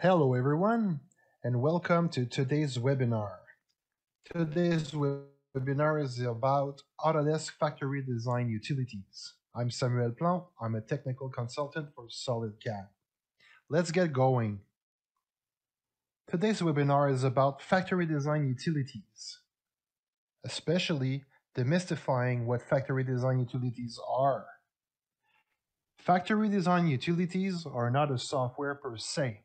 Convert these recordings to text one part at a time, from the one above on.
Hello everyone, and welcome to today's webinar. Today's webinar is about Autodesk Factory Design Utilities. I'm Samuel Plante. I'm a technical consultant for SolidCAD. Let's get going. Today's webinar is about factory design utilities, especially demystifying what factory design utilities are. Factory design utilities are not a software per se.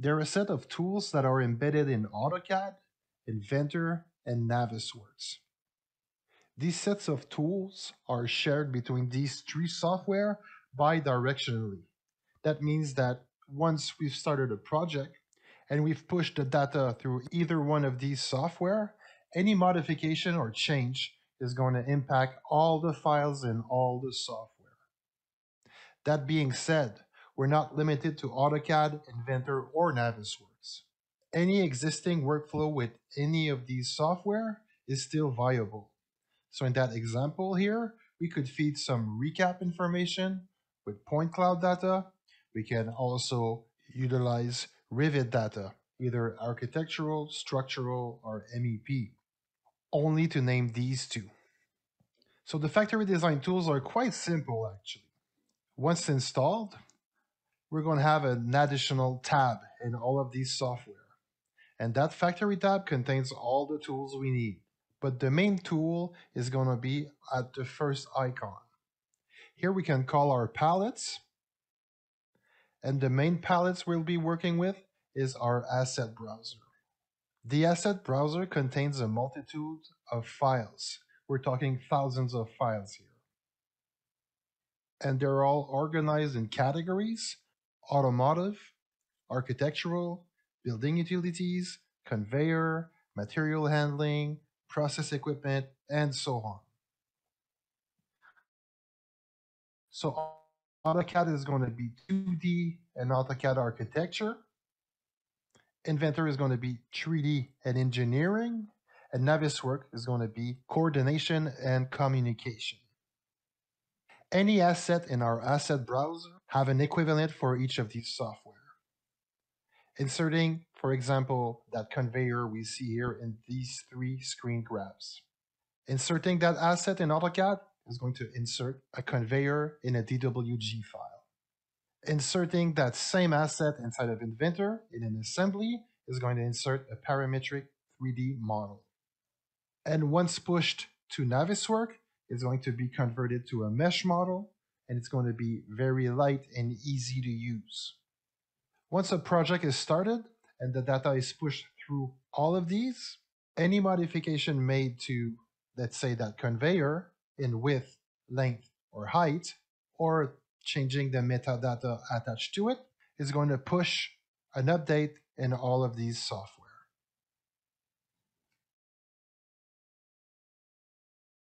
They're a set of tools that are embedded in AutoCAD, Inventor, and Navisworks. These sets of tools are shared between these three software bidirectionally. That means that once we've started a project and we've pushed the data through either one of these software, any modification or change is going to impact all the files in all the software. That being said, we're not limited to AutoCAD, Inventor, or Navisworks. Any existing workflow with any of these software is still viable. So in that example here, we could feed some recap information with point cloud data. We can also utilize Rivet data, either architectural, structural, or MEP, only to name these two. So the factory design tools are quite simple actually. Once installed, we're going to have an additional tab in all of these software. And that factory tab contains all the tools we need. But the main tool is going to be at the first icon. Here we can call our palettes. And the main palettes we'll be working with is our asset browser. The asset browser contains a multitude of files. We're talking thousands of files here. And they're all organized in categories: automotive, architectural, building utilities, conveyor, material handling, process equipment, and so on. So AutoCAD is going to be 2D and AutoCAD architecture. Inventor is going to be 3D and engineering. And Navisworks is going to be coordination and communication. Any asset in our asset browser have an equivalent for each of these software. Inserting, for example, that conveyor we see here in these three screen grabs. Inserting that asset in AutoCAD is going to insert a conveyor in a DWG file. Inserting that same asset inside of Inventor in an assembly is going to insert a parametric 3D model. And once pushed to Navisworks, it's going to be converted to a mesh model, and it's going to be very light and easy to use. Once a project is started and the data is pushed through all of these, any modification made to, let's say, that conveyor in width, length, or height, or changing the metadata attached to it, is going to push an update in all of these software.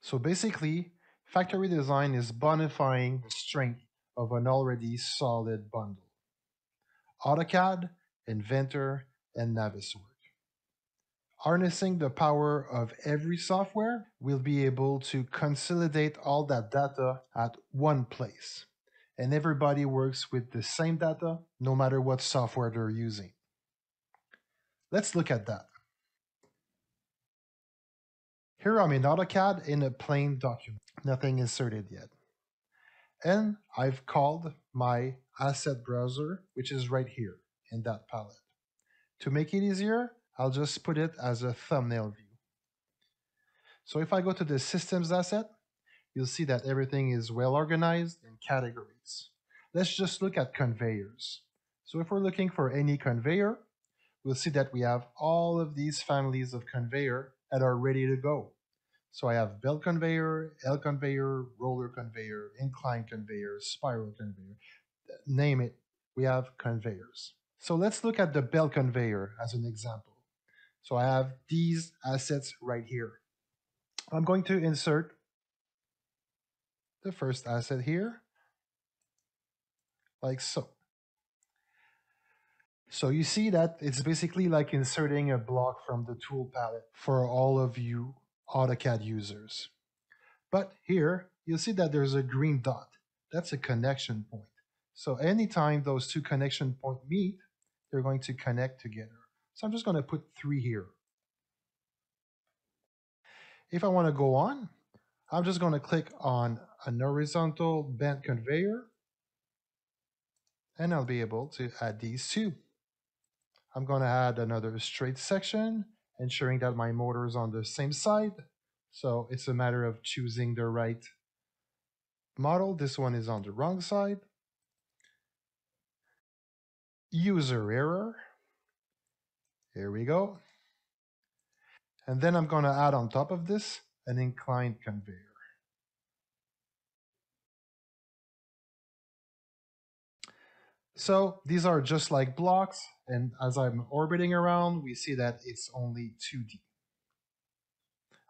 So basically, factory design is bonifying the strength of an already solid bundle: AutoCAD, Inventor, and Navisworks. Harnessing the power of every software, we'll be able to consolidate all that data at one place. And everybody works with the same data, no matter what software they're using. Let's look at that. Here I'm in AutoCAD in a plain document, nothing inserted yet. And I've called my asset browser, which is right here in that palette. To make it easier, I'll just put it as a thumbnail view. So if I go to the systems asset, you'll see that everything is well organized in categories. Let's just look at conveyors. So if we're looking for any conveyor, we'll see that we have all of these families of conveyor that are ready to go. So I have belt conveyor, L conveyor, roller conveyor, incline conveyor, spiral conveyor, name it, we have conveyors. So let's look at the belt conveyor as an example. So I have these assets right here. I'm going to insert the first asset here, like so. So you see that it's basically like inserting a block from the tool palette for all of you AutoCAD users. But here, you'll see that there's a green dot. That's a connection point. So anytime those two connection points meet, they're going to connect together. So I'm just going to put 3 here. If I want to go on, I'm just going to click on an horizontal bent conveyor, and I'll be able to add these 2. I'm going to add another straight section, ensuring that my motor is on the same side. So it's a matter of choosing the right model. This one is on the wrong side. User error. Here we go. And then I'm going to add on top of this an inclined conveyor. So these are just like blocks, and as I'm orbiting around, we see that it's only 2D.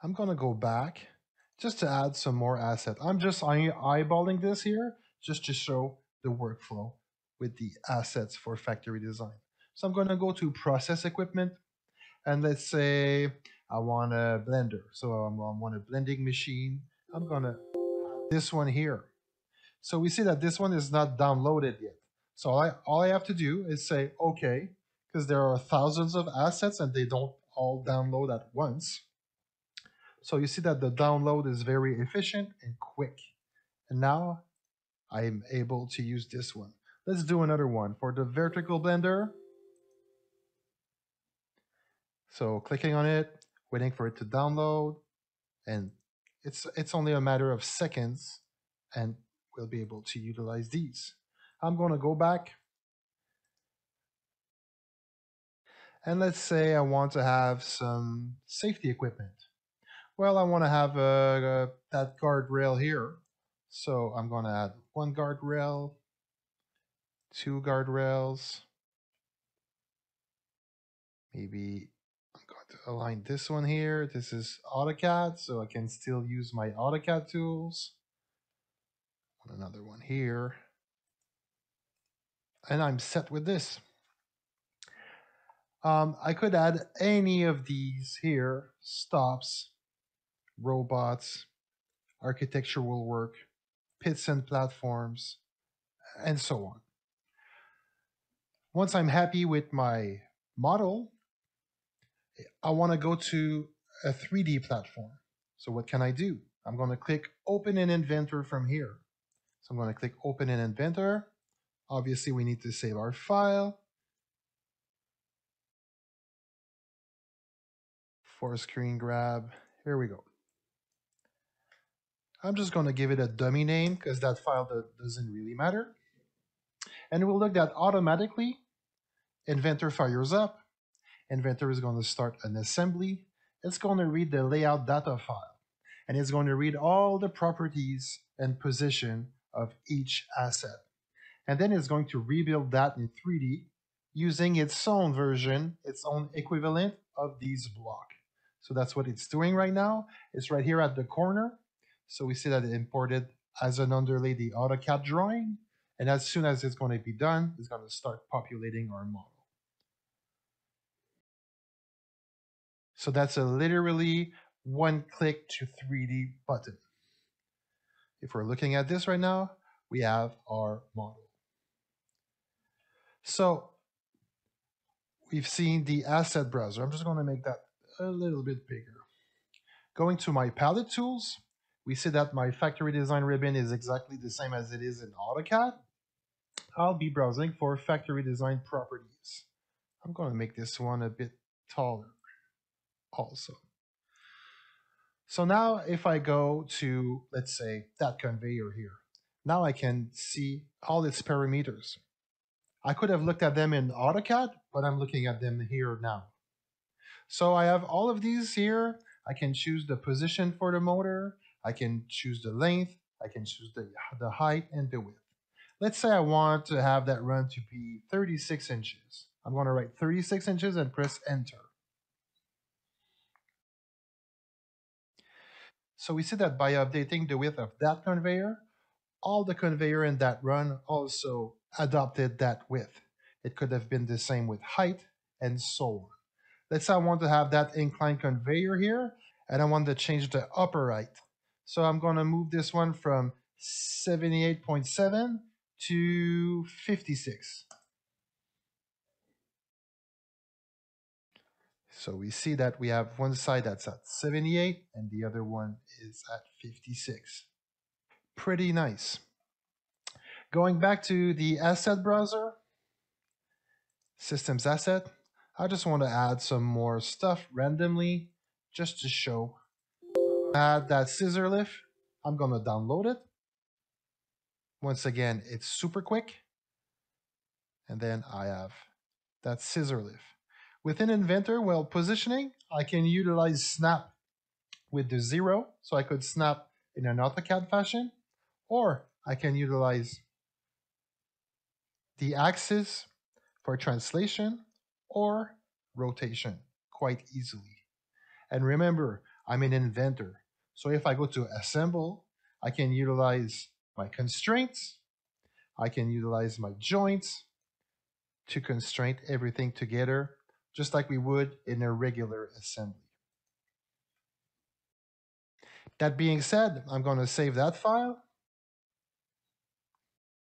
I'm going to go back just to add some more asset. I'm just eyeballing this here just to show the workflow with the assets for factory design. So I'm going to go to process equipment, and let's say I want a blender. So I want a blending machine. I'm going to add this one here. So we see that this one is not downloaded yet. So all I have to do is say, okay, because there are thousands of assets and they don't all download at once. So you see that the download is very efficient and quick. And now I'm able to use this one. Let's do another one for the vertical blender. So clicking on it, waiting for it to download, and it's only a matter of seconds, and we'll be able to utilize these. I'm going to go back, and let's say I want to have some safety equipment. Well, I want to have that guardrail here. So I'm going to add 1 guardrail, 2 guardrails. Maybe I'm going to align this one here. This is AutoCAD, so I can still use my AutoCAD tools. Another one here. And I'm set with this. I could add any of these here: stops, robots, architectural work, pits and platforms, and so on. Once I'm happy with my model, I want to go to a 3D platform. So what can I do? I'm going to click Open in Inventor from here. So I'm going to click Open in Inventor. Obviously, we need to save our file. For screen grab, here we go. I'm just going to give it a dummy name because that file doesn't really matter. And we'll look that automatically Inventor fires up. Inventor is going to start an assembly. It's going to read the layout data file, and it's going to read all the properties and position of each asset. And then it's going to rebuild that in 3D using its own version, its own equivalent of these blocks. So that's what it's doing right now. It's right here at the corner. So we see that it imported as an underlay the AutoCAD drawing. And as soon as it's going to be done, it's going to start populating our model. So that's a literally 1-click to 3D button. If we're looking at this right now, we have our model. So we've seen the asset browser. I'm just going to make that a little bit bigger. Going to my palette tools, we see that my factory design ribbon is exactly the same as it is in AutoCAD. I'll be browsing for factory design properties. I'm going to make this one a bit taller also. So now if I go to, let's say, that conveyor here, now I can see all its parameters. I could have looked at them in AutoCAD, but I'm looking at them here now. So I have all of these here. I can choose the position for the motor. I can choose the length. I can choose the height and the width. Let's say I want to have that run to be 36 inches. I'm going to write 36 inches and press enter. So we see that by updating the width of that conveyor, all the conveyor in that run also adopted that width. It could have been the same with height and so on. Let's say I want to have that inclined conveyor here, and I want to change the upper height. So I'm going to move this one from 78.7 to 56. So we see that we have one side that's at 78 and the other one is at 56. Pretty nice. Going back to the asset browser, systems asset, I just want to add some more stuff randomly just to show. Add that scissor lift. I'm going to download it. Once again, it's super quick. And then I have that scissor lift. Within Inventor, while positioning, I can utilize snap with the 0, so I could snap in an AutoCAD fashion, or I can utilize the axis for translation or rotation quite easily. And remember, I'm an Inventor, so if I go to Assemble, I can utilize my constraints, I can utilize my joints to constrain everything together, just like we would in a regular assembly. That being said, I'm going to save that file.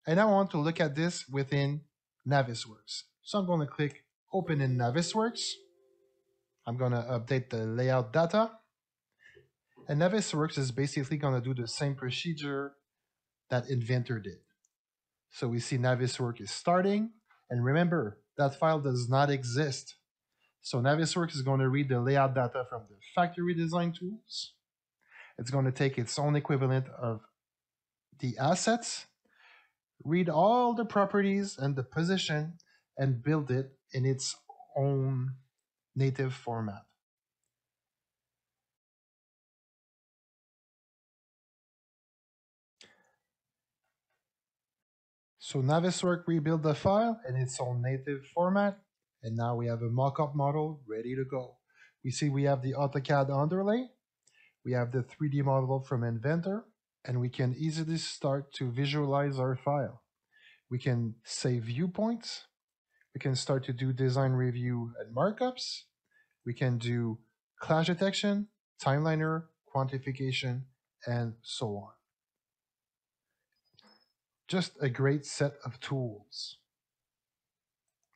And I want to look at this within Navisworks. So I'm going to click Open in Navisworks. I'm going to update the layout data. And Navisworks is basically going to do the same procedure that Inventor did. So we see Navisworks is starting. And remember, that file does not exist. So Navisworks is going to read the layout data from the Factory Design Tools. It's going to take its own equivalent of the assets, read all the properties and the position, and build it in its own native format. So Navisworks rebuilt the file in its own native format, and now we have a mock-up model ready to go. We see we have the AutoCAD underlay, we have the 3D model from Inventor, and we can easily start to visualize our file. We can save viewpoints, we can start to do design review and markups, we can do clash detection, timeliner, quantification, and so on. Just a great set of tools.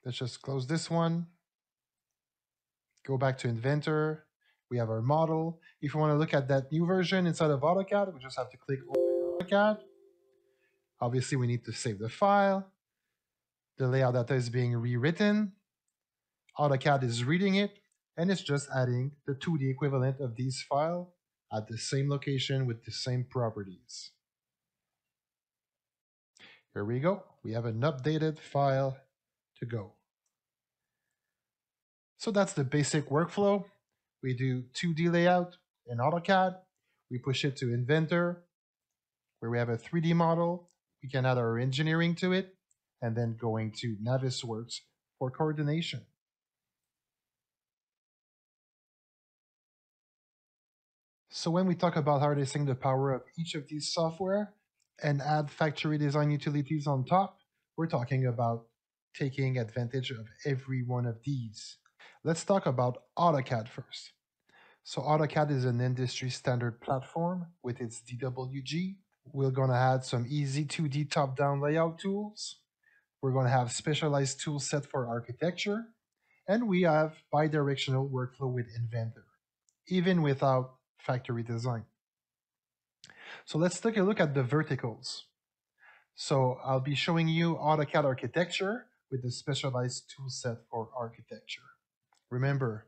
Let's just close this one. Go back to Inventor. We have our model. If you want to look at that new version inside of AutoCAD, we just have to click Open AutoCAD. Obviously, we need to save the file. The layout data is being rewritten. AutoCAD is reading it, and it's just adding the 2D equivalent of these files at the same location with the same properties. Here we go. We have an updated file to go. So that's the basic workflow. We do 2D layout in AutoCAD. We push it to Inventor, where we have a 3D model. We can add our engineering to it, and then going to Navisworks for coordination. So when we talk about harnessing the power of each of these software and add factory design utilities on top, we're talking about taking advantage of every one of these. Let's talk about AutoCAD first. So AutoCAD is an industry standard platform with its DWG. We're going to add some easy 2D top-down layout tools. We're going to have specialized tool set for architecture. And we have bidirectional workflow with Inventor, even without factory design. So let's take a look at the verticals. So I'll be showing you AutoCAD architecture with the specialized tool set for architecture. Remember,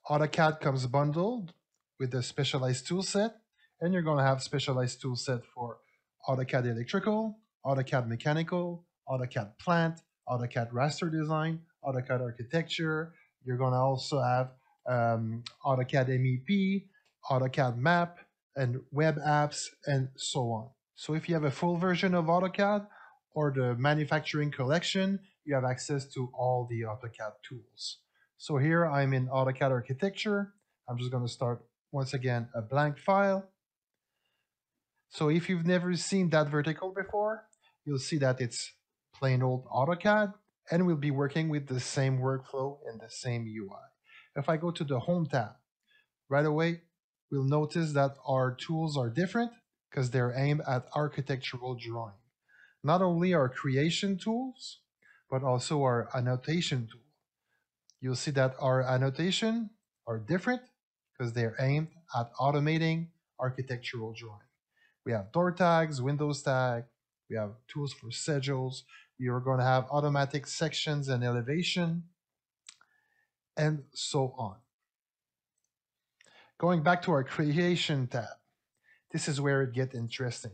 AutoCAD comes bundled with the specialized tool set, and you're going to have specialized tool set for AutoCAD electrical, AutoCAD mechanical, AutoCAD plant, AutoCAD raster design, AutoCAD architecture. You're going to also have AutoCAD MEP, AutoCAD map, and web apps, and so on. So if you have a full version of AutoCAD or the manufacturing collection, you have access to all the AutoCAD tools. So here I'm in AutoCAD architecture. I'm just going to start once again a blank file. So if you've never seen that vertical before, you'll see that it's plain old AutoCAD, and we'll be working with the same workflow and the same UI. If I go to the Home tab, right away, we'll notice that our tools are different because they're aimed at architectural drawing. Not only our creation tools, but also our annotation tool. You'll see that our annotation are different because they're aimed at automating architectural drawing. We have door tags, windows tag, we have tools for schedules, we are going to have automatic sections and elevation, and so on. Going back to our creation tab, this is where it gets interesting.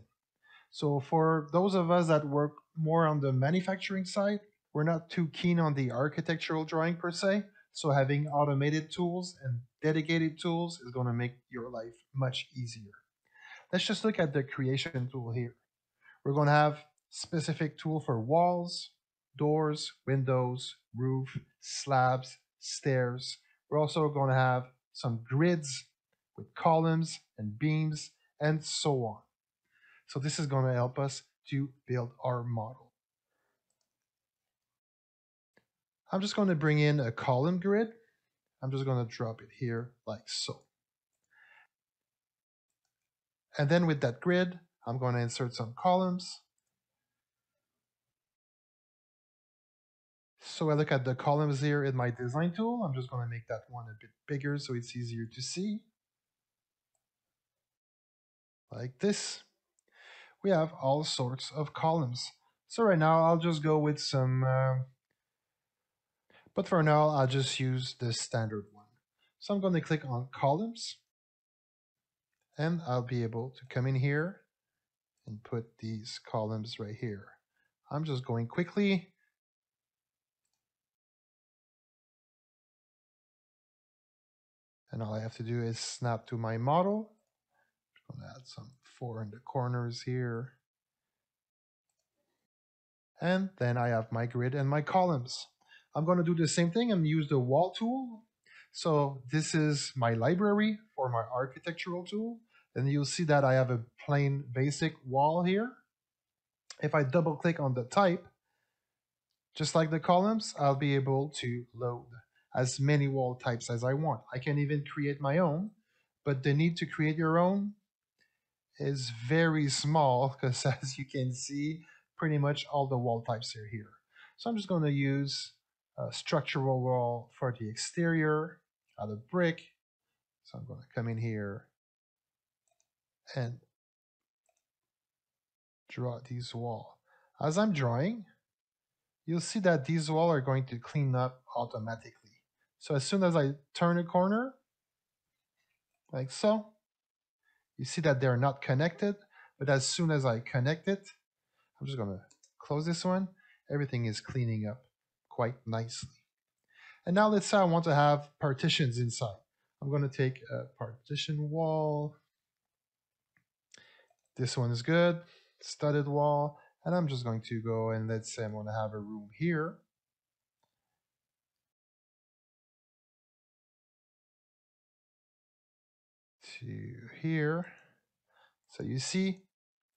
So for those of us that work more on the manufacturing side, we're not too keen on the architectural drawing per se. So having automated tools and dedicated tools is going to make your life much easier. Let's just look at the creation tool here. We're going to have specific tool for walls, doors, windows, roof, slabs, stairs. We're also going to have some grids with columns and beams and so on. So this is going to help us to build our model. I'm just going to bring in a column grid. I'm just going to drop it here like so. And then with that grid, I'm going to insert some columns. So I look at the columns here in my design tool. I'm just going to make that one a bit bigger so it's easier to see. Like this. We have all sorts of columns. So right now I'll just go with some, but for now I'll just use the standard one. So I'm going to click on columns and I'll be able to come in here and put these columns right here. I'm just going quickly. And all I have to do is snap to my model. I'm going to add some 4 in the corners here. And then I have my grid and my columns. I'm going to do the same thing and use the wall tool. So this is my library for my architectural tool. And you'll see that I have a plain basic wall here. If I double click on the type, just like the columns, I'll be able to load as many wall types as I want. I can even create my own, but the need to create your own is very small because as you can see, pretty much all the wall types are here. So I'm just going to use a structural wall for the exterior out of brick. So I'm going to come in here and draw these walls. As I'm drawing, you'll see that these walls are going to clean up automatically. So as soon as I turn a corner, like so, you see that they're not connected, but as soon as I connect it, I'm just going to close this one. Everything is cleaning up quite nicely. And now let's say I want to have partitions inside. I'm going to take a partition wall. This one is good, studded wall. And I'm just going to go and let's say I'm going to have a room here. To here. So you see,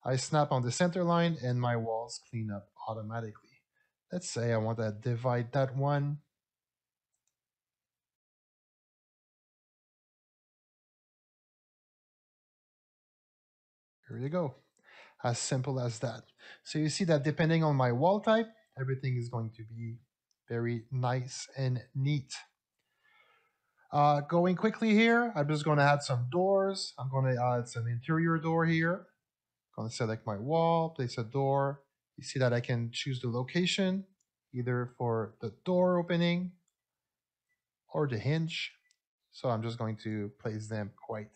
I snap on the center line and my walls clean up automatically. Let's say I want to divide that one. Here you go. As simple as that. So you see that depending on my wall type, everything is going to be very nice and neat. Going quickly here, I'm just going to add some doors. I'm going to add some interior door here. I'm going to select my wall, place a door. You see that I can choose the location, either for the door opening or the hinge. So I'm just going to place them quite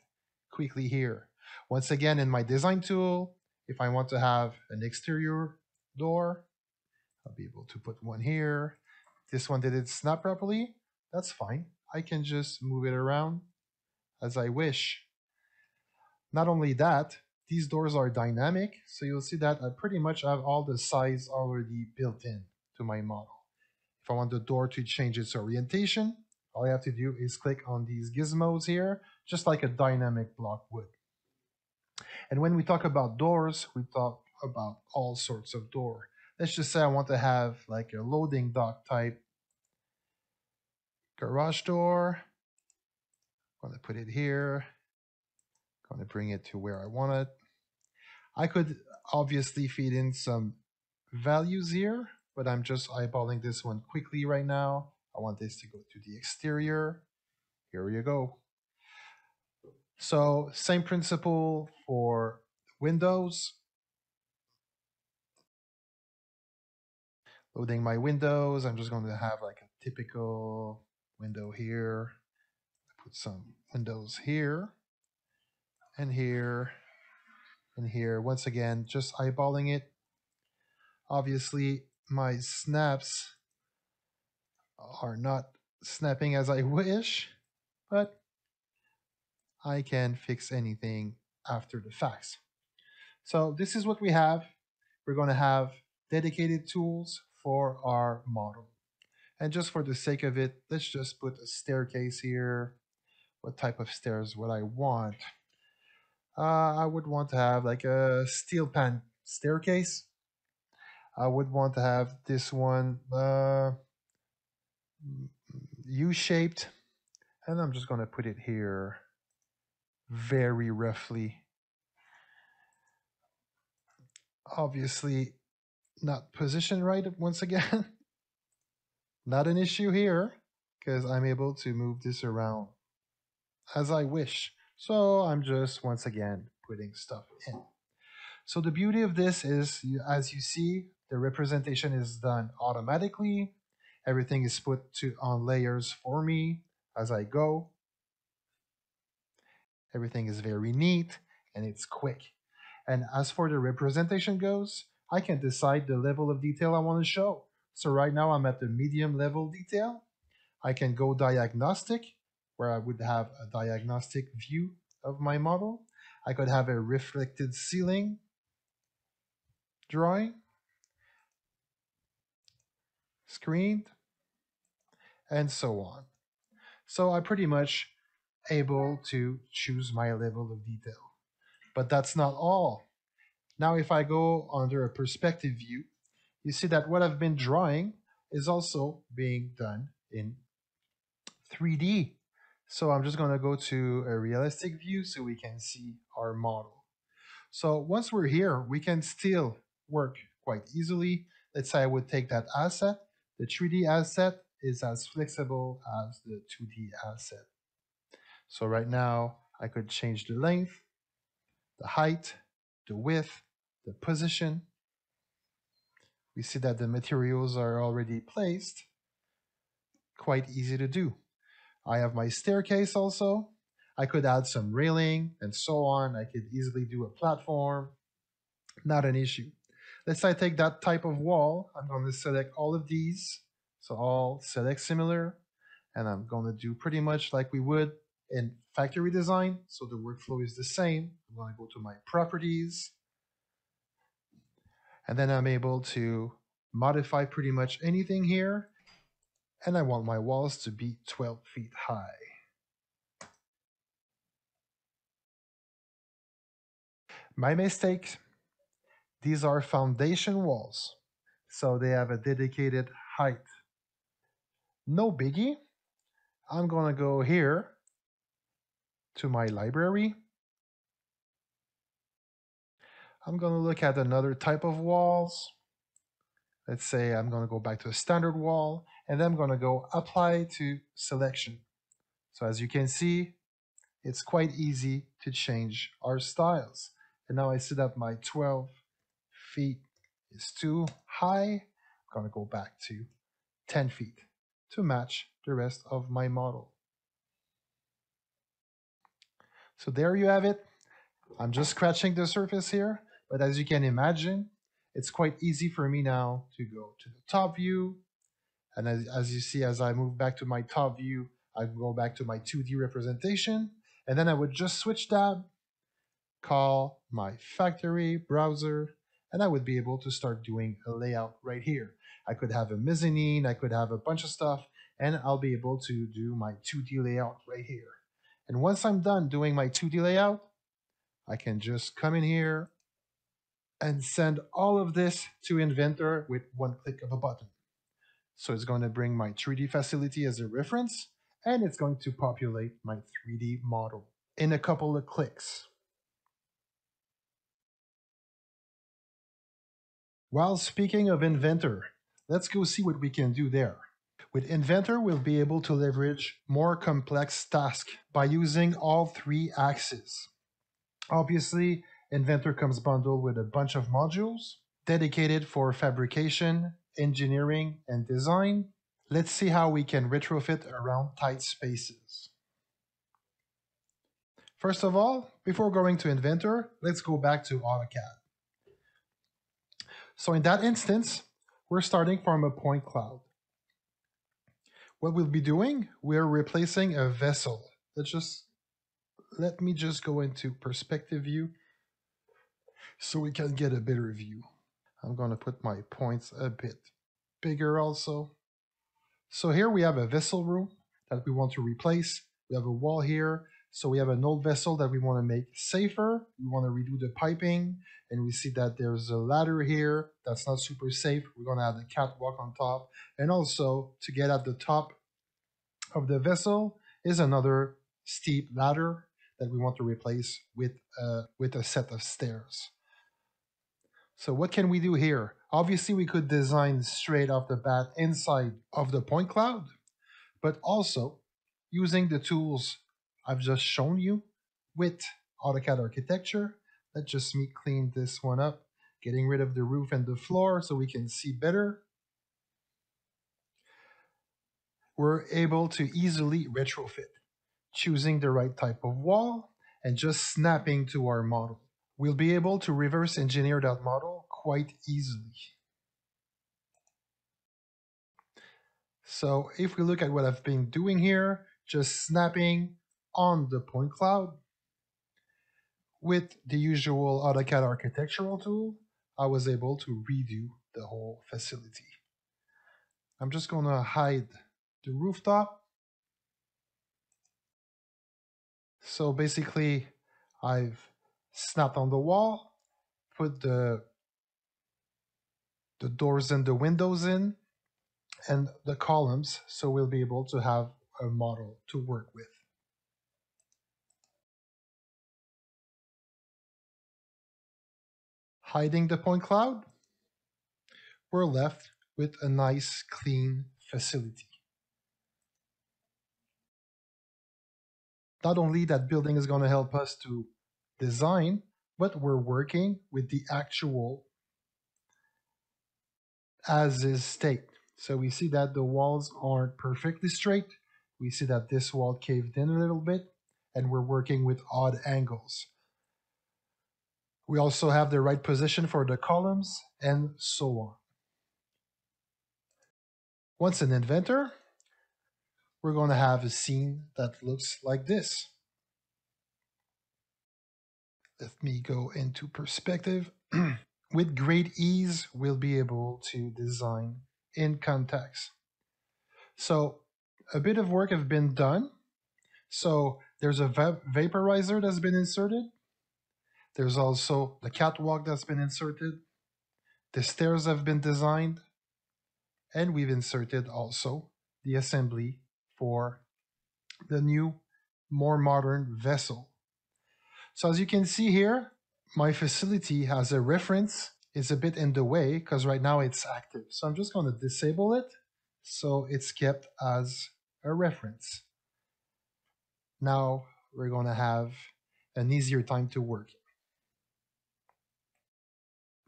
quickly here. Once again, in my design tool, if I want to have an exterior door, I'll be able to put one here. This one didn't snap properly. That's fine. I can just move it around as I wish. Not only that, these doors are dynamic, so you'll see that I pretty much have all the size already built in to my model. If I want the door to change its orientation, all I have to do is click on these gizmos here, just like a dynamic block would. And when we talk about doors, we talk about all sorts of door. Let's just say I want to have like a loading dock type garage door. I'm going to put it here. I'm going to bring it to where I want it. I could obviously feed in some values here, but I'm just eyeballing this one quickly right now. I want this to go to the exterior. Here you go. So same principle for windows. Loading my windows. I'm just going to have like a typical window here. Put some windows here and here and here. Once again, just eyeballing it. Obviously, my snaps are not snapping as I wish, but I can fix anything after the fact. So this is what we have. We're going to have dedicated tools for our model. And just for the sake of it, let's just put a staircase here. What type of stairs would I want? I would want to have like a steel pan staircase. I would want to have this one U-shaped. And I'm just going to put it here very roughly. Obviously, not positioned right once again. Not an issue here because I'm able to move this around as I wish. So I'm just once again putting stuff in. So the beauty of this is, as you see, the representation is done automatically. Everything is put on layers for me as I go. Everything is very neat and it's quick. And as for the representation goes, I can decide the level of detail I want to show. So right now I'm at the medium level detail. I can go diagnostic, where I would have a diagnostic view of my model. I could have a reflected ceiling drawing, screened, and so on. So I'm pretty much able to choose my level of detail. But that's not all. Now, if I go under a perspective view, you see that what I've been drawing is also being done in 3D. So I'm just going to go to a realistic view so we can see our model. So once we're here, we can still work quite easily. Let's say I would take that asset. The 3D asset is as flexible as the 2D asset. So right now, I could change the length, the height, the width, the position. We see that the materials are already placed. Quite easy to do. I have my staircase also. I could add some railing and so on. I could easily do a platform. Not an issue. Let's say I take that type of wall. I'm going to select all of these. So all select similar. And I'm going to do pretty much like we would in factory design. So the workflow is the same. I'm going to go to my properties. And then I'm able to modify pretty much anything here. And I want my walls to be 12 feet high. My mistake, these are foundation walls. So they have a dedicated height. No biggie. I'm going to go here to my library. I'm going to look at another type of walls. Let's say I'm going to go back to a standard wall, and then I'm going to go apply to selection. So as you can see, it's quite easy to change our styles. And now I see that my 12 feet is too high. I'm going to go back to 10 feet to match the rest of my model. So there you have it. I'm just scratching the surface here, but as you can imagine, it's quite easy for me now to go to the top view. And as you see, as I move back to my top view, I go back to my 2D representation, and then I would just switch tab, call my factory browser, and I would be able to start doing a layout right here. I could have a mezzanine, I could have a bunch of stuff, and I'll be able to do my 2D layout right here. And once I'm done doing my 2D layout, I can just come in here and send all of this to Inventor with one click of a button. So it's going to bring my 3D facility as a reference, and it's going to populate my 3D model in a couple of clicks. While speaking of Inventor, let's go see what we can do there. With Inventor, we'll be able to leverage more complex tasks by using all three axes. Obviously, Inventor comes bundled with a bunch of modules dedicated for fabrication, engineering, and design. Let's see how we can retrofit around tight spaces. First of all, before going to Inventor, let's go back to AutoCAD. So in that instance, we're starting from a point cloud. What we'll be doing, we're replacing a vessel. Let me just go into perspective view so we can get a better view. I'm going to put my points a bit bigger also. So here we have a vessel room that we want to replace. We have a wall here. So we have an old vessel that we want to make safer. We want to redo the piping. And we see that there's a ladder here that's not super safe. We're going to add a catwalk on top. And also, to get at the top of the vessel is another steep ladder that we want to replace with a set of stairs. So what can we do here? Obviously, we could design straight off the bat inside of the point cloud, but also using the tools I've just shown you with AutoCAD architecture. Let's just clean this one up, getting rid of the roof and the floor so we can see better. We're able to easily retrofit, choosing the right type of wall and just snapping to our model. We'll be able to reverse engineer that model quite easily. So if we look at what I've been doing here, just snapping on the point cloud with the usual AutoCAD architectural tool, I was able to redo the whole facility. I'm just going to hide the rooftop. So basically, I've snapped on the wall, put the doors and the windows in, and the columns, so we'll be able to have a model to work with. Hiding the point cloud, we're left with a nice, clean facility. Not only that building is going to help us to design, but we're working with the actual as-is state. So we see that the walls aren't perfectly straight. We see that this wall caved in a little bit, and we're working with odd angles. We also have the right position for the columns, and so on. Once in Inventor, we're going to have a scene that looks like this. Let me go into perspective. With great ease, we'll be able to design in context. So a bit of work has been done. So there's a vaporizer that's been inserted. There's also the catwalk that's been inserted. The stairs have been designed. And we've inserted also the assembly for the new, more modern vessel. So as you can see here, my facility has a reference. It's a bit in the way because right now it's active. So I'm just going to disable it so it's kept as a reference. Now we're going to have an easier time to work.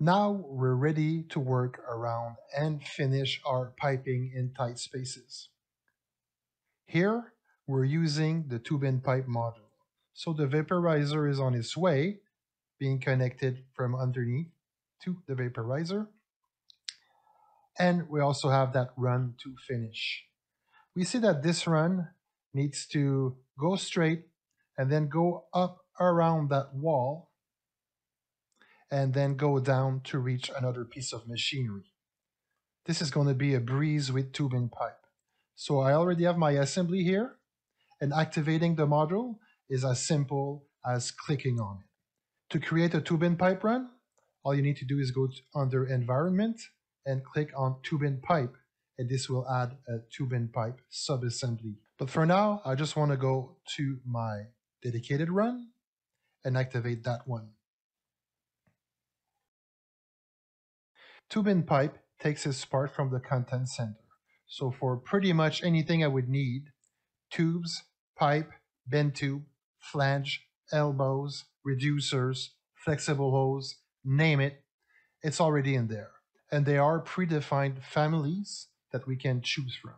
Now we're ready to work around and finish our piping in tight spaces. Here, we're using the tube and pipe module. So the vaporizer is on its way, being connected from underneath to the vaporizer. And we also have that run to finish. We see that this run needs to go straight and then go up around that wall and then go down to reach another piece of machinery. This is going to be a breeze with tube and pipe. So I already have my assembly here, and activating the module is as simple as clicking on it. To create a tube and pipe run, all you need to do is go under Environment and click on Tube and Pipe, and this will add a tube and pipe subassembly. But for now, I just want to go to my dedicated run and activate that one. Tube and pipe takes its part from the content center. So for pretty much anything I would need, tubes, pipe, bend tube, flange, elbows, reducers, flexible hose, name it, it's already in there. And they are predefined families that we can choose from.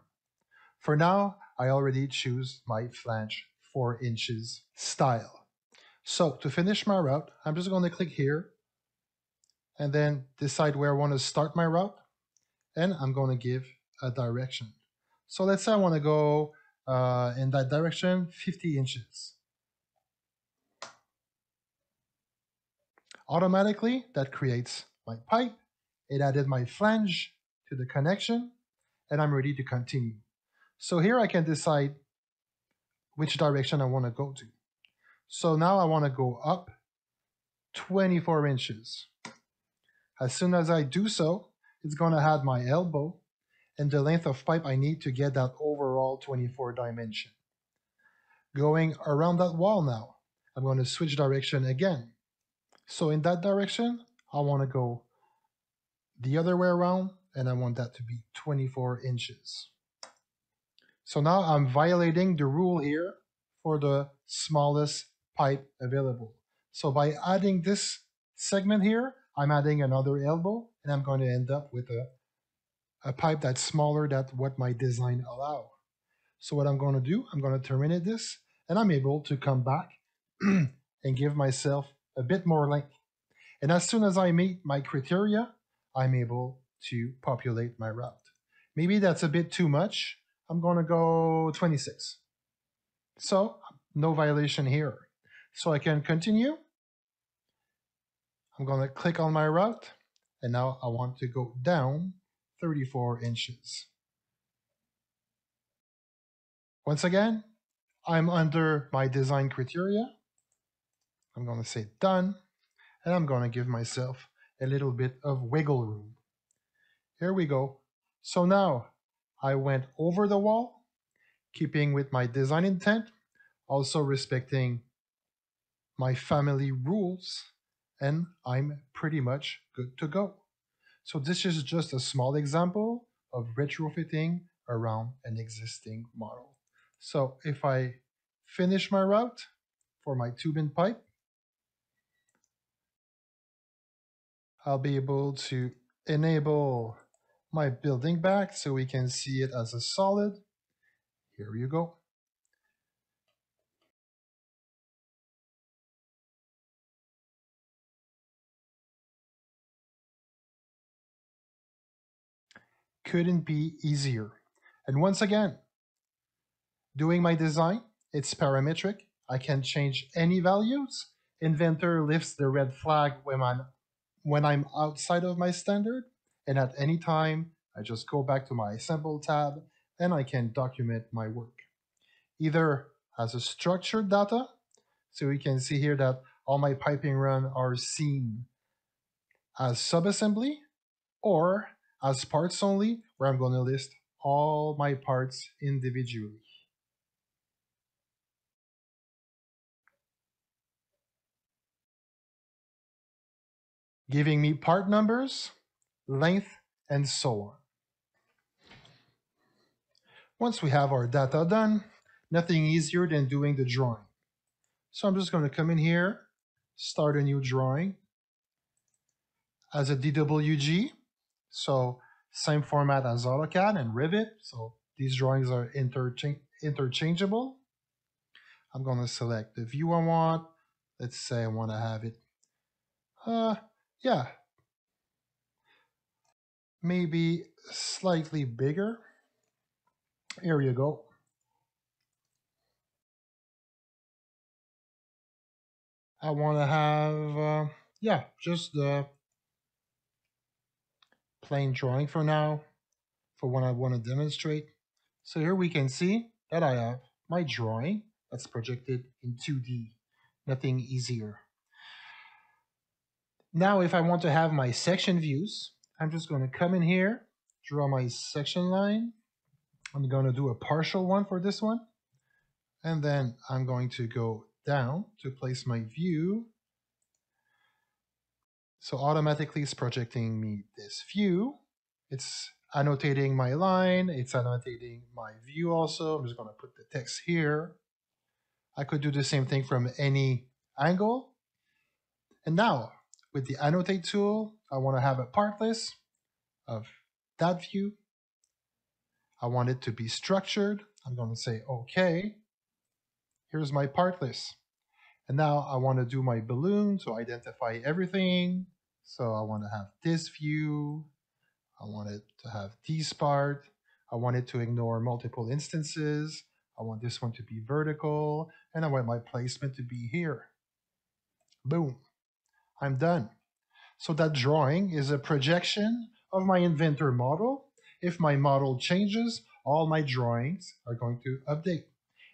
For now, I already choose my flange 4 inches style. So to finish my route, I'm just going to click here and then decide where I want to start my route. And I'm going to give a direction. So let's say I want to go in that direction, 50 inches. Automatically, that creates my pipe. It added my flange to the connection, and I'm ready to continue. So here I can decide which direction I want to go to. So now I want to go up 24 inches. As soon as I do so, it's going to add my elbow and the length of pipe I need to get that overall 24 dimension. Going around that wall now, I'm going to switch direction again. So in that direction, I want to go the other way around, and I want that to be 24 inches. So now I'm violating the rule here for the smallest pipe available. So by adding this segment here, I'm adding another elbow, and I'm going to end up with a pipe that's smaller than what my design allows. So what I'm going to do, I'm going to terminate this, and I'm able to come back and give myself a bit more length. And as soon as I meet my criteria, I'm able to populate my route. Maybe that's a bit too much. I'm going to go 26. So no violation here. So I can continue. I'm going to click on my route, and now I want to go down 34 inches. Once again, I'm under my design criteria. I'm going to say done, and I'm going to give myself a little bit of wiggle room. Here we go. So now I went over the wall, keeping with my design intent, also respecting my family rules, and I'm pretty much good to go. So this is just a small example of retrofitting around an existing model. So if I finish my route for my tube and pipe, I'll be able to enable my building back so we can see it as a solid. Here you go. Couldn't be easier. And once again, doing my design, it's parametric. I can change any values. Inventor lifts the red flag when I'm outside of my standard. And at any time, I just go back to my Assemble tab and I can document my work. Either as a structured data, so we can see here that all my piping run are seen as subassembly, or as parts only, where I'm going to list all my parts individually. Giving me part numbers, length, and so on. Once we have our data done, nothing easier than doing the drawing. So I'm just going to come in here, start a new drawing as a DWG. So same format as AutoCAD and Revit. So these drawings are interchangeable. I'm going to select the view I want. Let's say I want to have it, yeah, maybe slightly bigger. Here you go. I want to have, yeah, just the plain drawing for now, for what I want to demonstrate. So here we can see that I have my drawing that's projected in 2D. Nothing easier. Now, if I want to have my section views, I'm just going to come in here, draw my section line. I'm going to do a partial one for this one. And then I'm going to go down to place my view. So automatically it's projecting me this view. It's annotating my line. It's annotating my view also. I'm just going to put the text here. I could do the same thing from any angle. And now, with the annotate tool, I want to have a part list of that view. I want it to be structured. I'm going to say, okay, here's my part list. And now I want to do my balloon to identify everything. So I want to have this view. I want it to have this part. I want it to ignore multiple instances. I want this one to be vertical. And I want my placement to be here. Boom. I'm done. So that drawing is a projection of my Inventor model. If my model changes, all my drawings are going to update.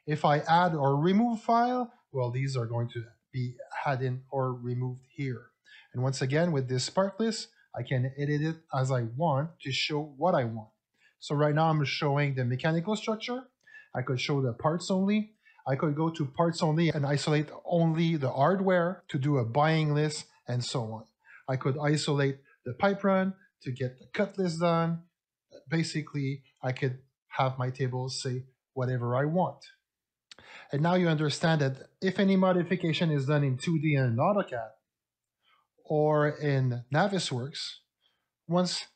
If I add or remove file, well, these are going to be added or removed here. And once again, with this part list, I can edit it as I want to show what I want. So right now I'm showing the mechanical structure. I could show the parts only. I could go to parts only and isolate only the hardware to do a buying list and so on. I could isolate the pipe run to get the cut list done. Basically, I could have my tables say whatever I want. And now you understand that if any modification is done in 2D in AutoCAD or in Navisworks, once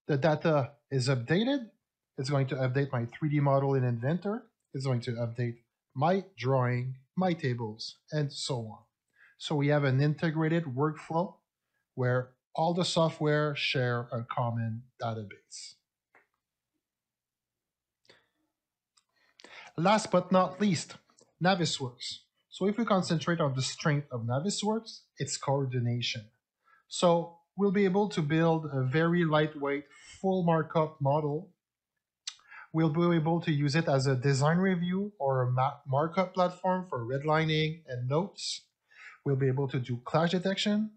the data is updated, it's going to update my 3D model in Inventor. It's going to update my drawing, my tables, and so on. So we have an integrated workflow where all the software share a common database. Last but not least, Navisworks. So if we concentrate on the strength of Navisworks, it's coordination. So we'll be able to build a very lightweight, full markup model. We'll be able to use it as a design review or a markup platform for redlining and notes. We'll be able to do clash detection.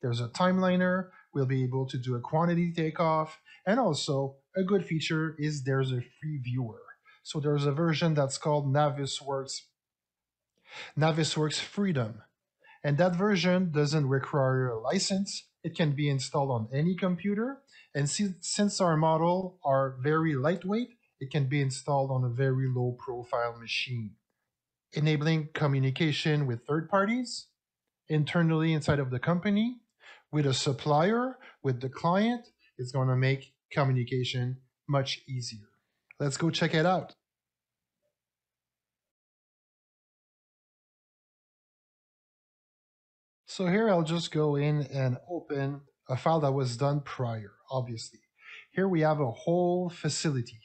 There's a timeliner. We'll be able to do a quantity takeoff. And also, a good feature is there's a free viewer. So there's a version that's called Navisworks Freedom. And that version doesn't require a license. It can be installed on any computer. And since our model are very lightweight, it can be installed on a very low profile machine, enabling communication with third parties, internally inside of the company, with a supplier, with the client. It's going to make communication much easier. Let's go check it out. So here I'll just go in and open a file that was done prior, obviously. Here we have a whole facility.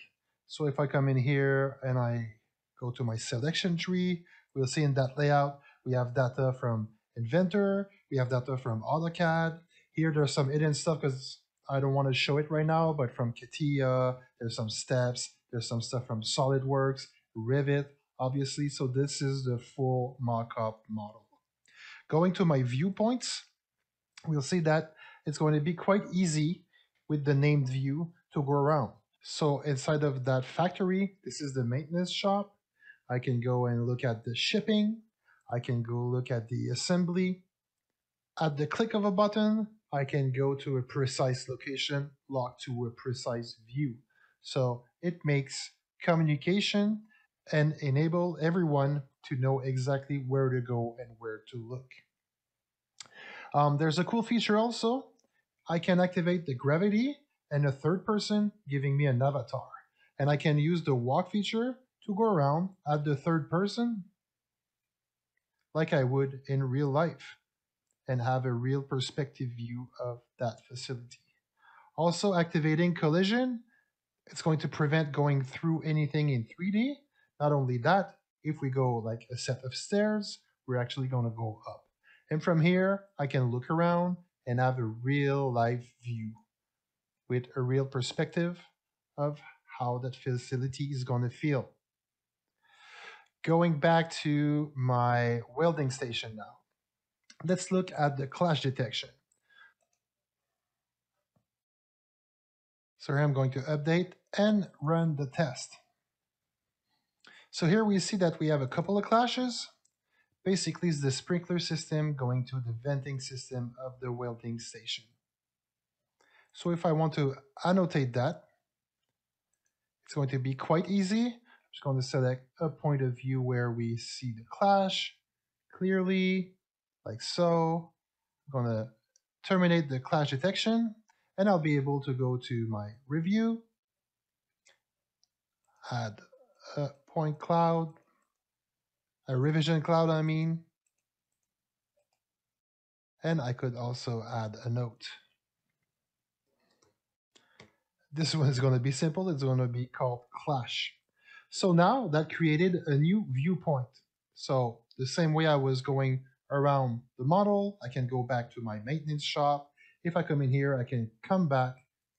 So if I come in here and I go to my selection tree, we'll see in that layout, we have data from Inventor, we have data from AutoCAD. Here there's some hidden stuff because I don't want to show it right now, but from CATIA, there's some steps, there's some stuff from SolidWorks, Revit, obviously. So this is the full mock-up model. Going to my viewpoints, we'll see that it's going to be quite easy with the named view to go around. So inside of that factory, this is the maintenance shop. I can go and look at the shipping. I can go look at the assembly. At the click of a button, I can go to a precise location, lock to a precise view. So it makes communication and enable everyone to know exactly where to go and where to look. There's a cool feature also. I can activate the gravity and a third person giving me an avatar. And I can use the walk feature to go around at the third person like I would in real life and have a real perspective view of that facility. Also activating collision, it's going to prevent going through anything in 3D. Not only that, if we go like a set of stairs, we're actually going to go up. And from here, I can look around and have a real life view with a real perspective of how that facility is going to feel. Going back to my welding station now. Let's look at the clash detection. So here I'm going to update and run the test. So here we see that we have a couple of clashes. Basically, it's the sprinkler system going to the venting system of the welding station. So if I want to annotate that, It's going to be quite easy. I'm just going to select a point of view where we see the clash clearly, like so. I'm going to terminate the clash detection, and I'll be able to go to my review, add a point cloud, a revision cloud, I mean, and I could also add a note. This one is going to be simple. It's going to be called clash. So now that created a new viewpoint. So the same way I was going around the model, I can go back to my maintenance shop. If I come in here, I can come back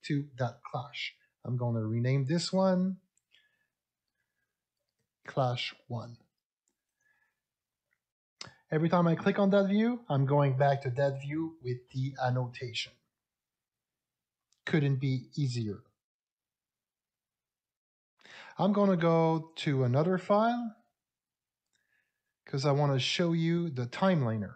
to that clash. I'm going to rename this one Clash 1. Every time I click on that view, I'm going back to that view with the annotation. Couldn't be easier. I'm going to go to another file because I want to show you the timeliner.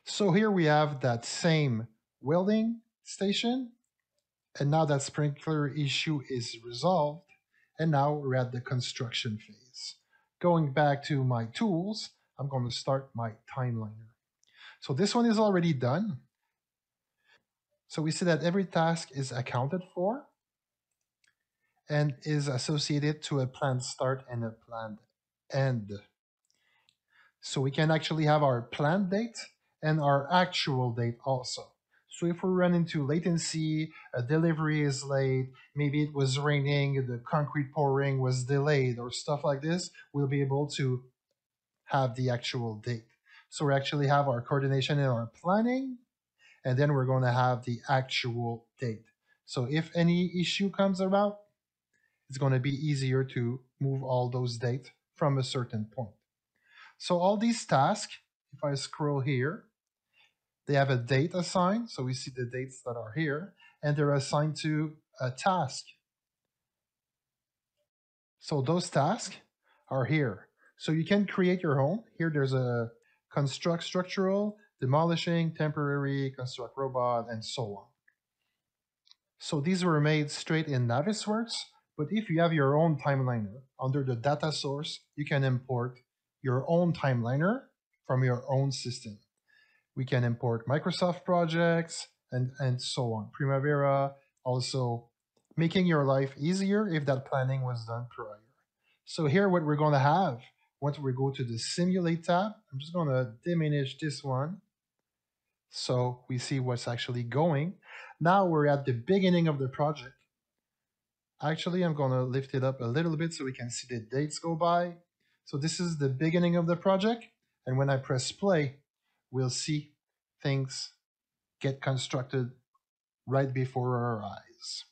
So here we have that same welding station, and now that sprinkler issue is resolved, and now we're at the construction phase. Going back to my tools, I'm going to start my timeliner. So this one is already done. So we see that every task is accounted for and is associated to a planned start and a planned end. So we can actually have our planned date and our actual date also. So if we run into latency, a delivery is late, maybe it was raining, the concrete pouring was delayed or stuff like this, we'll be able to have the actual date. So we actually have our coordination and our planning, and then we're going to have the actual date. So if any issue comes about, it's going to be easier to move all those dates from a certain point. So all these tasks, if I scroll here, they have a date assigned. So we see the dates that are here, and they're assigned to a task. So those tasks are here. So you can create your own. Here there's a construct structural, demolishing, temporary, construct robot, and so on. So these were made straight in Navisworks, but if you have your own timeliner under the data source, you can import your own timeliner from your own system. We can import Microsoft projects and so on. Primavera, also making your life easier if that planning was done prior. So here what we're going to have, once we go to the Simulate tab, I'm just going to diminish this one so we see what's actually going. Now we're at the beginning of the project. Actually, I'm going to lift it up a little bit so we can see the dates go by. So this is the beginning of the project. And when I press play, we'll see things get constructed right before our eyes.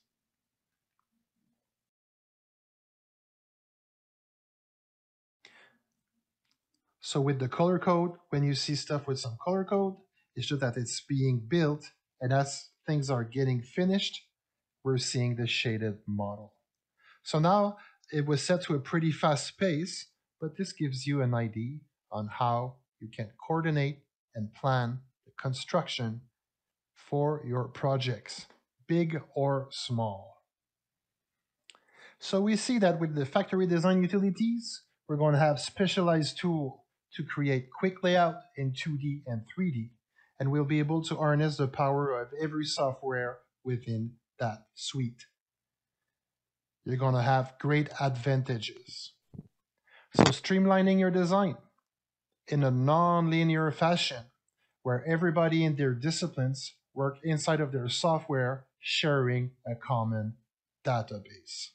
So with the color code, when you see stuff with some color code, it's just that it's being built, and as things are getting finished, we're seeing the shaded model. So now it was set to a pretty fast pace, but this gives you an idea on how you can coordinate and plan the construction for your projects, big or small. So we see that with the Factory Design Utilities, we're going to have specialized tool to create quick layout in 2D and 3D, and we'll be able to harness the power of every software within that suite. You're going to have great advantages. So streamlining your design in a non-linear fashion where everybody in their disciplines work inside of their software sharing a common database.